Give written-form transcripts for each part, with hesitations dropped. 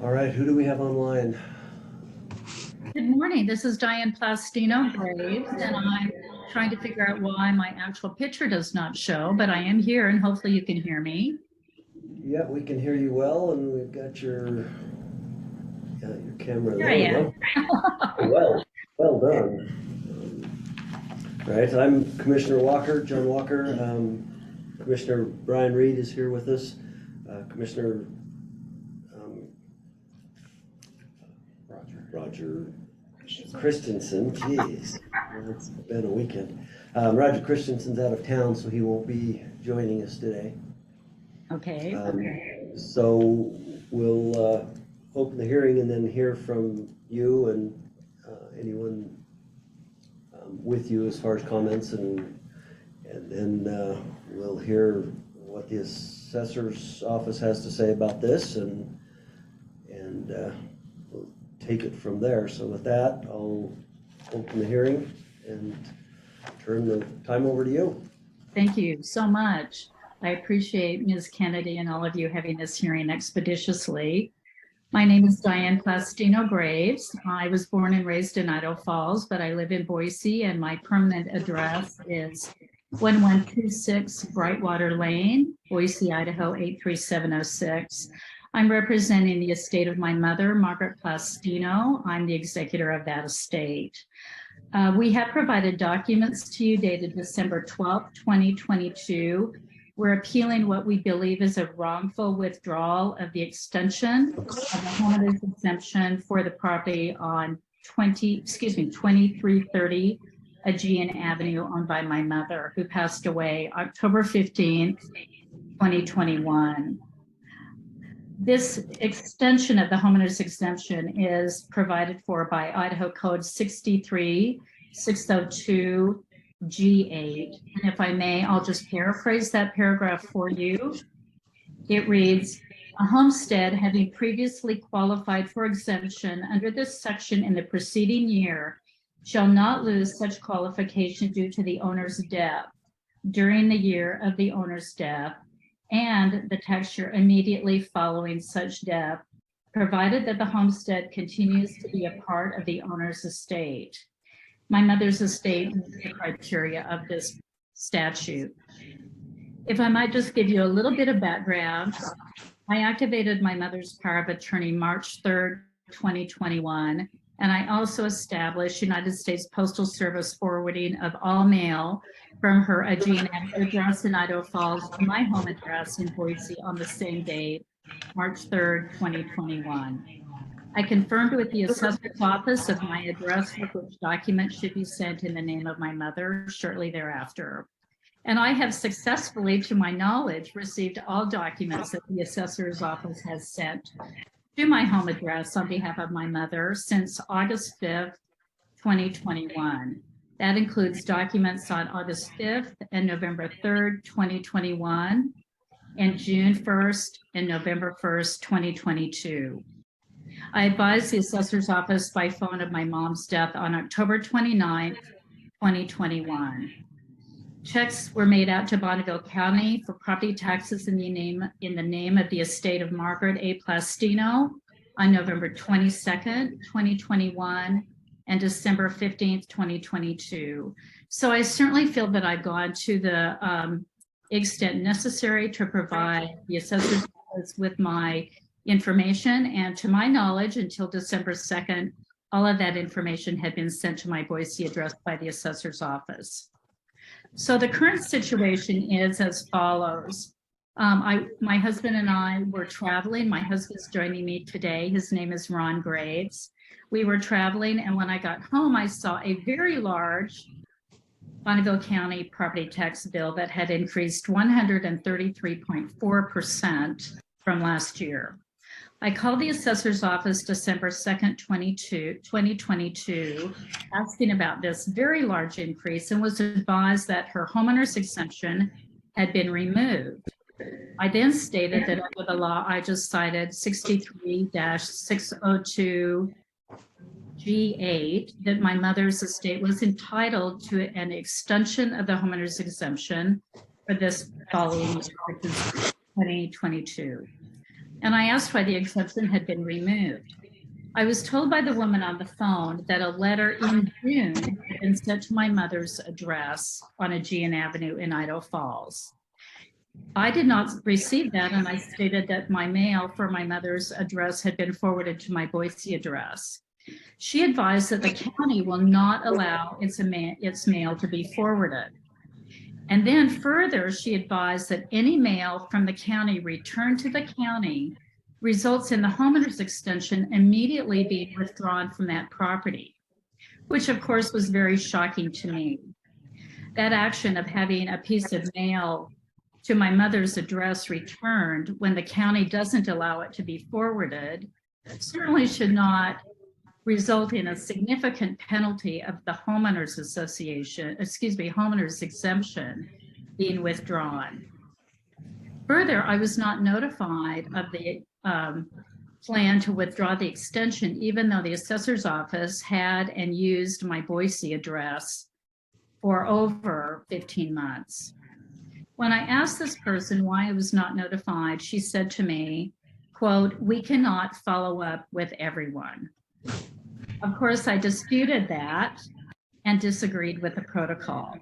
All right, who do we have online? Good morning. This is Diane Plastino Graves, and I'm trying to figure out why my actual picture does not show, but I am here and hopefully you can hear me. Yeah, we can hear you well, and we've got your camera Here there. I am. Well done. Right, I'm Commissioner Walker, John Walker. Commissioner Brian Reed is here with us. Commissioner Roger Christensen, geez, it's been a weekend. Roger Christensen's out of town, so he won't be joining us today. Okay. So we'll open the hearing and then hear from you and anyone with you as far as comments, and then we'll hear what the assessor's office has to say about this, and we'll take it from there. So with that, I'll open the hearing and turn the time over to you. Thank you so much. I appreciate Ms. Kennedy and all of you having this hearing expeditiously. My name is Diane Plastino Graves. I was born and raised in Idaho Falls, but I live in Boise, and my permanent address is 1126 Brightwater Lane, Boise, Idaho 83706. I'm representing the estate of my mother, Margaret Plastino. I'm the executor of that estate. We have provided documents to you dated December 12th, 2022. We're appealing what we believe is a wrongful withdrawal of the extension of the homeowner's exemption for the property on 2330 Aegean Avenue, owned by my mother, who passed away October 15th, 2021. This extension of the homeowner's exemption is provided for by Idaho Code 63602 G8. And if I may, I'll just paraphrase that paragraph for you. It reads, a homestead having previously qualified for exemption under this section in the preceding year shall not lose such qualification due to the owner's death during the year of the owner's death and the tax year immediately following such death, provided that the homestead continues to be a part of the owner's estate. My mother's estate meets the criteria of this statute. If I might just give you a little bit of background, I activated my mother's power of attorney March 3rd, 2021, and I also established United States Postal Service forwarding of all mail from her Aegean address in Idaho Falls to my home address in Boise on the same date, March 3rd, 2021. I confirmed with the assessor's office of my address with which documents should be sent in the name of my mother shortly thereafter. And I have successfully, to my knowledge, received all documents that the assessor's office has sent to my home address on behalf of my mother since August 5th, 2021. That includes documents on August 5th and November 3rd, 2021, and June 1st and November 1st, 2022. I advised the assessor's office by phone of my mom's death on October 29th, 2021. Checks were made out to Bonneville County for property taxes in the name of the estate of Margaret A. Plastino on November 22nd, 2021 and December 15th, 2022. So I certainly feel that I've gone to the extent necessary to provide the assessor's office with my information, and to my knowledge, until December 2nd, all of that information had been sent to my Boise address by the assessor's office. So the current situation is as follows. My husband and I were traveling. My husband's joining me today. His name is Ron Graves. We were traveling, and when I got home, I saw a very large Bonneville County property tax bill that had increased 133.4% from last year. I called the assessor's office December 2nd, 2022, asking about this very large increase, and was advised that her homeowner's exemption had been removed. I then stated that under the law I just cited 63-602 G8, that my mother's estate was entitled to an extension of the homeowner's exemption for this following 2022. and I asked why the exemption had been removed. I was told by the woman on the phone that a letter in June had been sent to my mother's address on Aegean Avenue in Idaho Falls. I did not receive that, and I stated that my mail for my mother's address had been forwarded to my Boise address. She advised that the county will not allow its mail to be forwarded. And then further, she advised that any mail from the county returned to the county results in the homeowner's extension immediately being withdrawn from that property, which of course was very shocking to me. That action of having a piece of mail to my mother's address returned when the county doesn't allow it to be forwarded certainly should not result in a significant penalty of the homeowners association, homeowners exemption being withdrawn. Further, I was not notified of the plan to withdraw the extension, even though the assessor's office had and used my Boise address for over 15 months. When I asked this person why I was not notified, she said to me, quote, "We cannot follow up with everyone." Of course, I disputed that and disagreed with the protocol.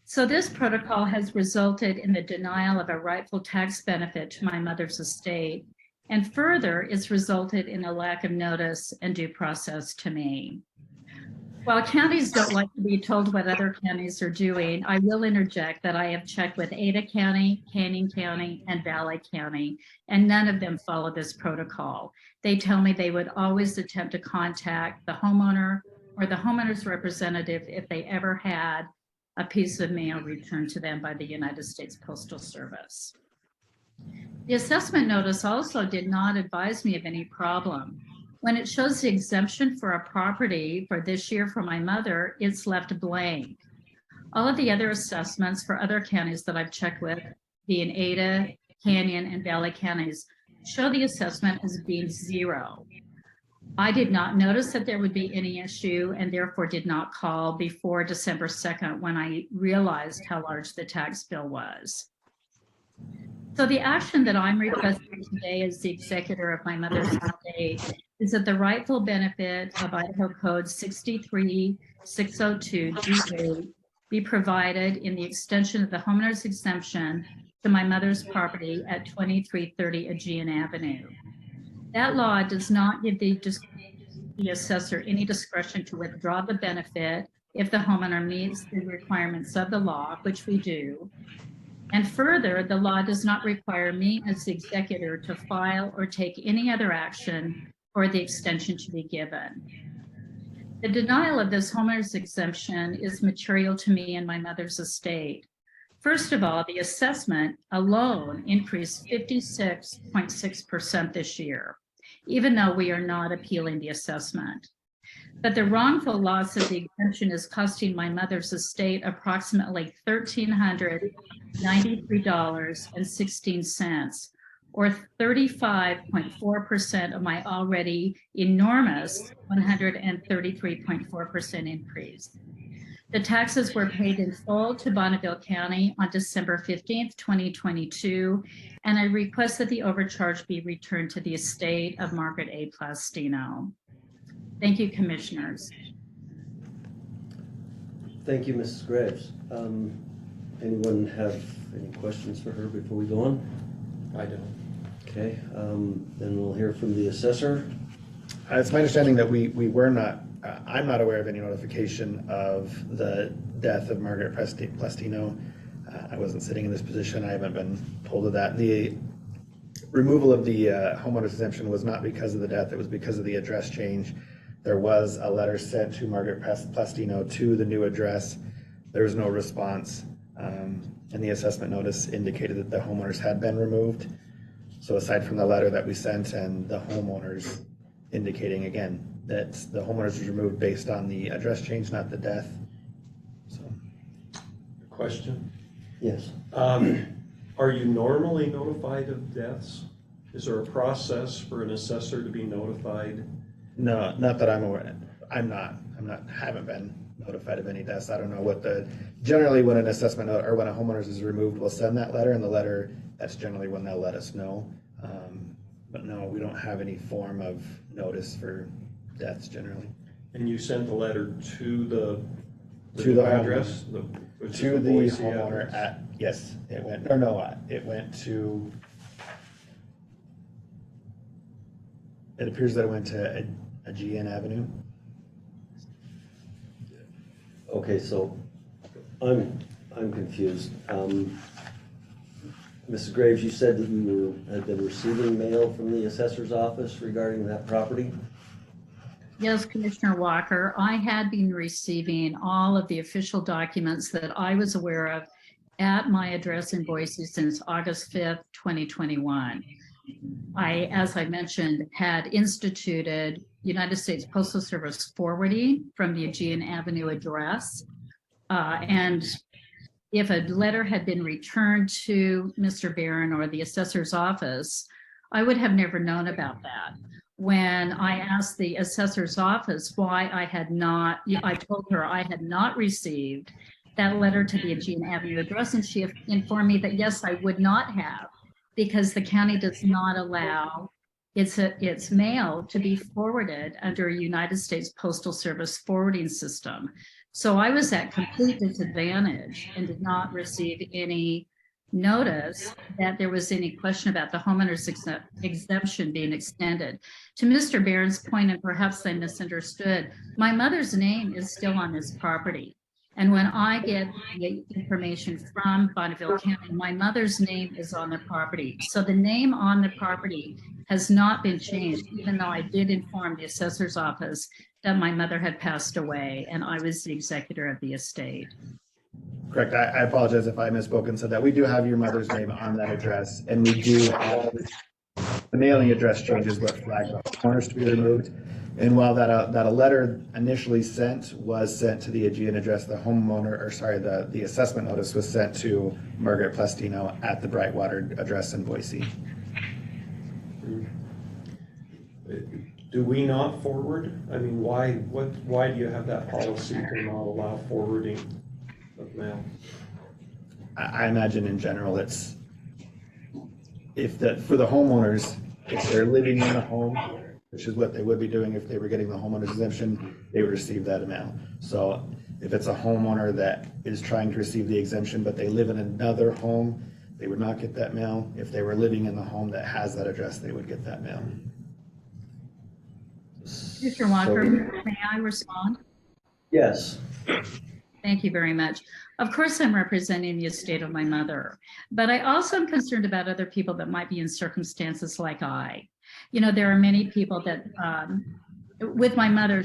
So this protocol has resulted in the denial of a rightful tax benefit to my mother's estate, and further, it's resulted in a lack of notice and due process to me. While counties don't like to be told what other counties are doing, I will interject that I have checked with Ada County, Canyon County, and Valley County, and none of them follow this protocol. They tell me they would always attempt to contact the homeowner or the homeowner's representative if they ever had a piece of mail returned to them by the United States Postal Service. The assessment notice also did not advise me of any problem. When it shows the exemption for a property for this year for my mother, it's left blank. All of the other assessments for other counties that I've checked with, being Ada, Canyon, and Valley counties, show the assessment as being 0. I did not notice that there would be any issue and therefore did not call before December 2nd when I realized how large the tax bill was. So the action that I'm requesting today as the executor of my mother's estate is that the rightful benefit of Idaho Code 63602 G8 be provided in the extension of the homeowner's exemption to my mother's property at 2330 Aegean Avenue. That law does not give the assessor any discretion to withdraw the benefit if the homeowner meets the requirements of the law, which we do. And further, the law does not require me as the executor to file or take any other action for the extension to be given. The denial of this homeowner's exemption is material to me and my mother's estate. First of all, the assessment alone increased 56.6% this year, even though we are not appealing the assessment. But the wrongful loss of the exemption is costing my mother's estate approximately $1,393.16, or 35.4% of my already enormous 133.4% increase. The taxes were paid in full to Bonneville County on December 15th, 2022, and I request that the overcharge be returned to the estate of Margaret A. Plastino. Thank you, commissioners. Thank you, Mrs. Graves. Anyone have any questions for her before we go on? I don't. Okay, then we'll hear from the assessor. It's my understanding that we were not, I'm not aware of any notification of the death of Margaret Plastino. I wasn't sitting in this position. I haven't been told of that. The removal of the homeowner's exemption was not because of the death. It was because of the address change. There was a letter sent to Margaret Plastino to the new address. There was no response. And the assessment notice indicated that the homeowners had been removed. So aside from the letter that we sent and the homeowners indicating again that the homeowners was removed based on the address change, not the death. So, Question? Yes. Are you normally notified of deaths? Is there a process for an assessor to be notified? no, not that I'm aware. Haven't been notified of any deaths. I don't know what generally when an assessment or when a homeowners is removed, we'll send that letter, and the letter, that's generally when they'll let us know. But no, we don't have any form of notice for deaths generally. And you sent the letter to the To the address? Which is To the Boise homeowner address? at, yes, it went, or no, it went to, it appears that it went to a GN Avenue. Okay, so I'm confused. Mrs. Graves, you said that you had been receiving mail from the assessor's office regarding that property? Yes, Commissioner Walker, I had been receiving all of the official documents that I was aware of at my address in Boise since August 5th, 2021. As I mentioned, had instituted United States Postal Service forwarding from the Aegean Avenue address. And if a letter had been returned to Mr. Barron or the assessor's office, I would have never known about that. When I asked the assessor's office why I told her I had not received that letter to the Aegean Avenue address, and she informed me that yes, I would not have, because the county does not allow its mail to be forwarded under a United States Postal Service forwarding system. So I was at complete disadvantage and did not receive any notice that there was any question about the homeowner's exemption being extended. To Mr. Barron's point, and perhaps I misunderstood, my mother's name is still on this property. And when I get the information from Bonneville County, my mother's name is on the property. So the name on the property has not been changed, even though I did inform the assessor's office that my mother had passed away and I was the executor of the estate. Correct. I apologize if I misspoke and said that. We do have your mother's name on that address, and we do have the mailing address changes what flagged the homeowners to be removed. And while that a letter initially was sent to the Aegean address, the the assessment notice was sent to Margaret Plastino at the Brightwater address in Boise. Do we not forward? I mean, why do you have that policy to not allow forwarding of mail? I imagine in general it's for the homeowners, if they're living in the home, which is what they would be doing if they were getting the homeowner's exemption, they would receive that mail. So if it's a homeowner that is trying to receive the exemption but they live in another home, they would not get that mail. If they were living in the home that has that address, they would get that mail. Mr. Walker, may I respond? Yes. Thank you very much. Of course, I'm representing the estate of my mother, but I also am concerned about other people that might be in circumstances like I. You know, there are many people that, with my mother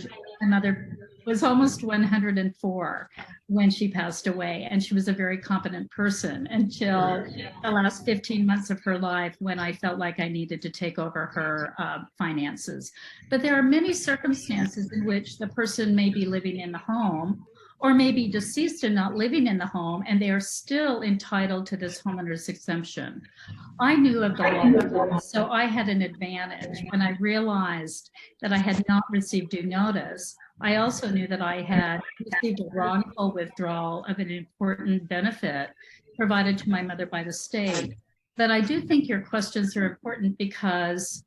was almost 104 when she passed away, and she was a very competent person until the last 15 months of her life when I felt like I needed to take over her finances. But there are many circumstances in which the person may be living in the home or may be deceased and not living in the home, and they are still entitled to this homeowner's exemption. I knew of the law, so I had an advantage. When I realized that I had not received due notice, I also knew that I had received a wrongful withdrawal of an important benefit provided to my mother by the state. But I do think your questions are important because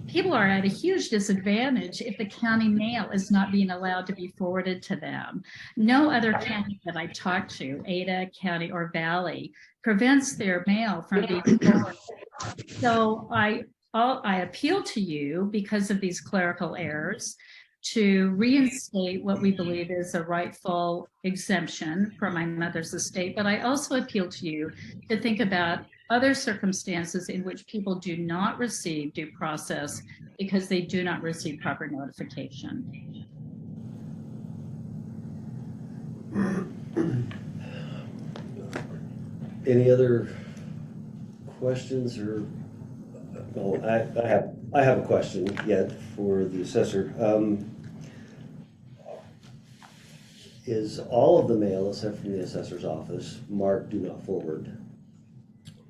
people are at a huge disadvantage if the county mail is not being allowed to be forwarded to them. No other county that I talk to, Ada County or Valley, prevents their mail from being forwarded. So I appeal to you because of these clerical errors to reinstate what we believe is a rightful exemption for my mother's estate. But I also appeal to you to think about other circumstances in which people do not receive due process because they do not receive proper notification. Any other questions or? Well, I have a question yet for the assessor. Is all of the mail except from the assessor's office marked do not forward?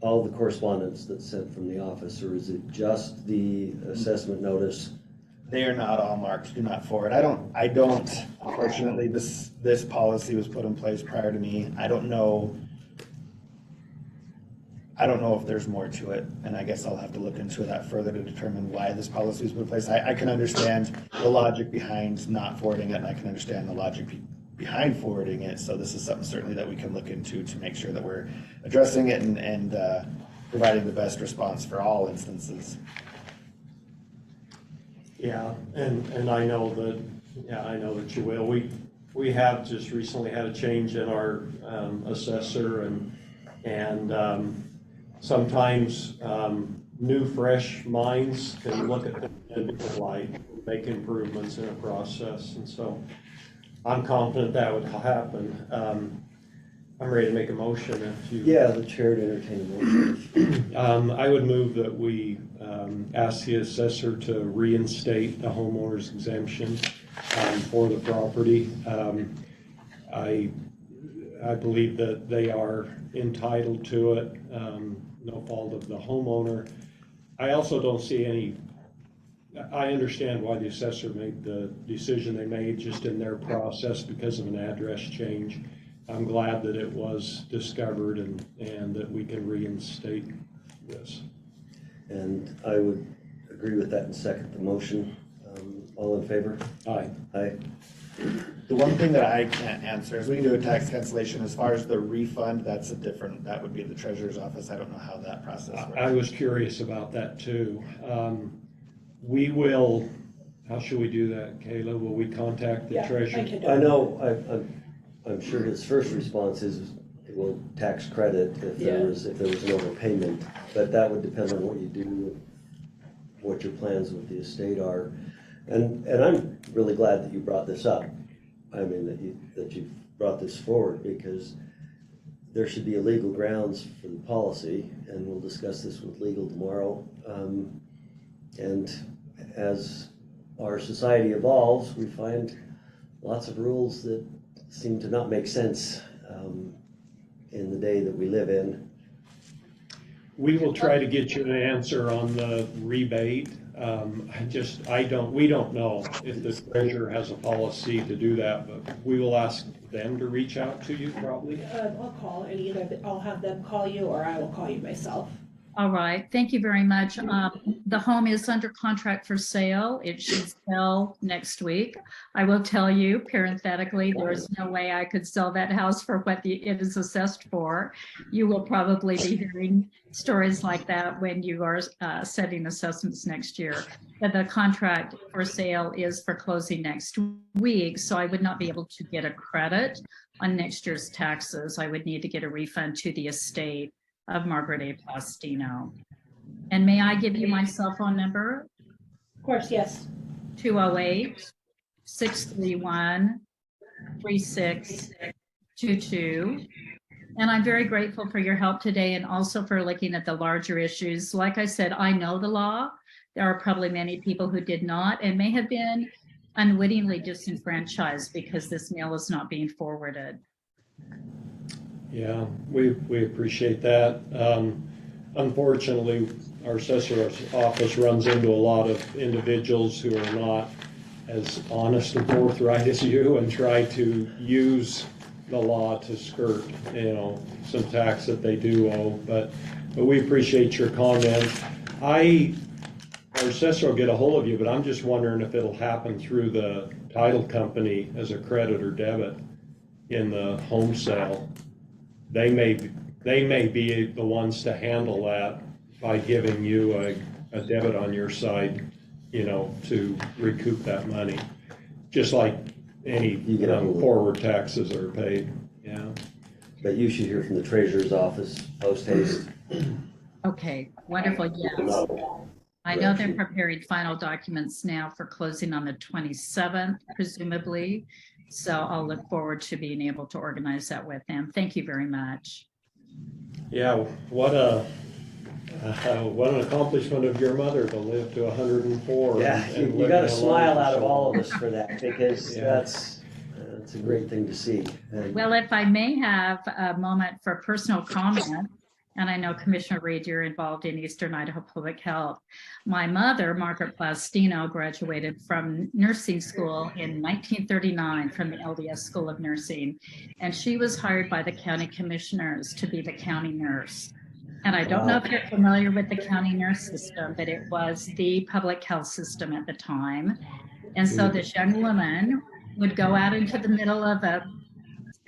All the correspondence that's sent from the office, or is it just the assessment notice? They are not all marked do not forward. I don't unfortunately this policy was put in place prior to me. I don't know I don't know if there's more to it, and I guess I'll have to look into that further to determine why this policy was put in place. I can understand the logic behind not forwarding it, and I can understand the logic behind forwarding it. So this is something certainly that we can look into to make sure that we're addressing it and providing the best response for all instances. Yeah, and I know that, I know that you will. We have just recently had a change in our assessor, and sometimes new, fresh minds can look at things in a different light, make improvements in a process, and so I'm confident that would happen. I'm ready to make a motion if you. Yeah, the chair to entertain a motion. I would move that we ask the assessor to reinstate the homeowner's exemption for the property. I believe that they are entitled to it, no fault of the homeowner. I also don't see any, I understand why the assessor made the decision they made just in their process because of an address change. I'm glad that it was discovered and that we can reinstate this. And I would agree with that and second the motion. All in favor? Aye. Aye. The one thing that I can't answer is we can do a tax cancellation. As far as the refund, that's a different, that would be the treasurer's office. I don't know how that process works. I was curious about that too. We will, how should we do that, Kayla? Will we contact the treasurer? I know, I'm sure his first response is it will tax credit if there was an overpayment, but that would depend on what you do, what your plans with the estate are. And I'm really glad that you brought this up. I mean, that you brought this forward, because there should be a legal grounds for the policy, and we'll discuss this with legal tomorrow. And as our society evolves, we find lots of rules that seem to not make sense in the day that we live in. We will try to get you an answer on the rebate. We don't know if the treasurer has a policy to do that, but we will ask them to reach out to you probably. I'll call, and either I'll have them call you or I will call you myself. All right, thank you very much. The home is under contract for sale. It should sell next week. I will tell you parenthetically, there is no way I could sell that house for what it is assessed for. You will probably be hearing stories like that when you are setting assessments next year. But the contract for sale is for closing next week, so I would not be able to get a credit on next year's taxes. I would need to get a refund to the estate of Margaret A. Plastino. And may I give you my cell phone number? Of course, yes. 208-631-3622. And I'm very grateful for your help today and also for looking at the larger issues. Like I said, I know the law. There are probably many people who did not and may have been unwittingly disenfranchised because this mail is not being forwarded. Yeah, we appreciate that. Unfortunately, our assessor's office runs into a lot of individuals who are not as honest and forthright as you and try to use the law to skirt, some tax that they do owe. But we appreciate your comment. Our assessor will get a hold of you, but I'm just wondering if it'll happen through the title company as a credit or debit in the home sale. They may be the ones to handle that by giving you a debit on your side, to recoup that money, just like any forward taxes are paid. Yeah. But you should hear from the treasurer's office post haste. Okay, wonderful. Yes. I know they're preparing final documents now for closing on the 27th, presumably. So I'll look forward to being able to organize that with them. Thank you very much. Yeah, what an accomplishment of your mother to live to 104. Yeah, you got a smile out of all of us for that, because that's a great thing to see. And well, if I may have a moment for personal comment, and I know Commissioner Reed, you're involved in Eastern Idaho Public Health. My mother, Margaret Plastino, graduated from nursing school in 1939 from the LDS School of Nursing, and she was hired by the county commissioners to be the county nurse. And I don't know if you're familiar with the county nurse system, but it was the public health system at the time. And so this young woman would go out into the middle of a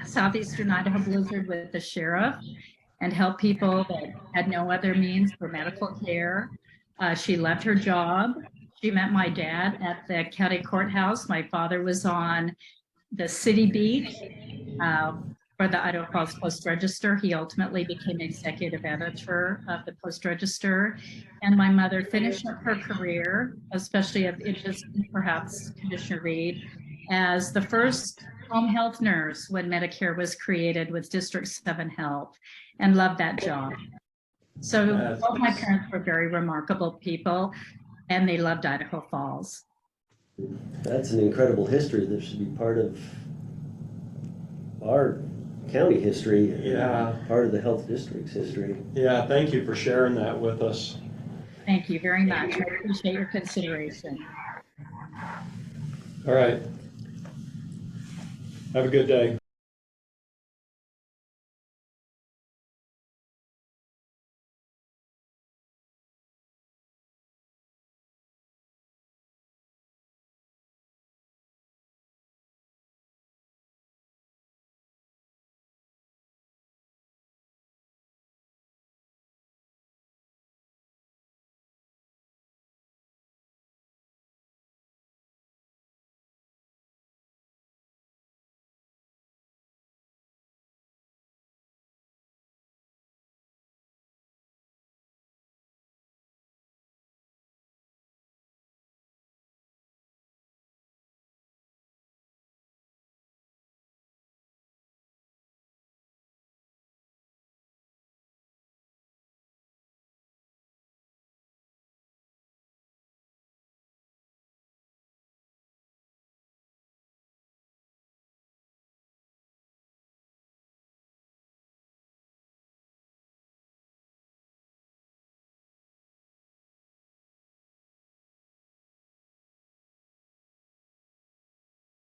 southeastern Idaho blizzard with the sheriff and help people that had no other means for medical care. She left her job. She met my dad at the county courthouse. My father was on the city beat for the Idaho Falls Post Register. He ultimately became executive editor of the Post Register. And my mother finished up her career, especially of interest, perhaps Commissioner Reed, as the first home health nurse when Medicare was created with District 7 Health, and loved that job. So both my parents were very remarkable people, and they loved Idaho Falls. That's an incredible history that should be part of our county history. Yeah. Part of the health district's history. Yeah, thank you for sharing that with us. Thank you very much. I appreciate your consideration. All right. Have a good day.